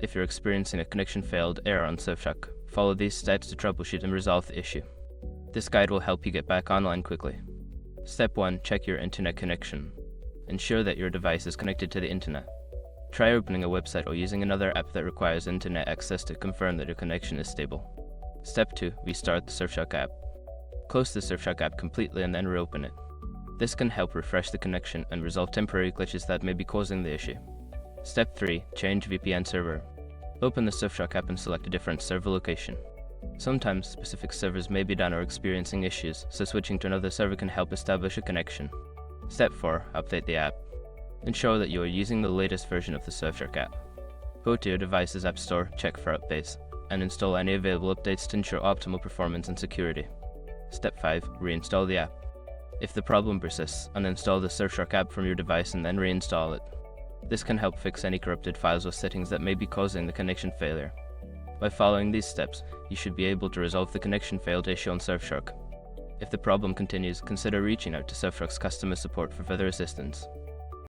If you're experiencing a connection failed error on Surfshark, follow these steps to troubleshoot and resolve the issue. This guide will help you get back online quickly. Step 1. Check your internet connection. Ensure that your device is connected to the internet. Try opening a website or using another app that requires internet access to confirm that your connection is stable. Step 2. Restart the Surfshark app. Close the Surfshark app completely and then reopen it. This can help refresh the connection and resolve temporary glitches that may be causing the issue. Step 3. Change VPN server. Open the Surfshark app and select a different server location. Sometimes specific servers may be down or experiencing issues, so switching to another server can help establish a connection. Step 4. Update the app. Ensure that you are using the latest version of the Surfshark app. Go to your device's app store, check for updates, and install any available updates to ensure optimal performance and security. Step 5. Reinstall the app. If the problem persists, uninstall the Surfshark app from your device and then reinstall it. This can help fix any corrupted files or settings that may be causing the connection failure. By following these steps, you should be able to resolve the connection failed issue on Surfshark. If the problem continues, consider reaching out to Surfshark's customer support for further assistance.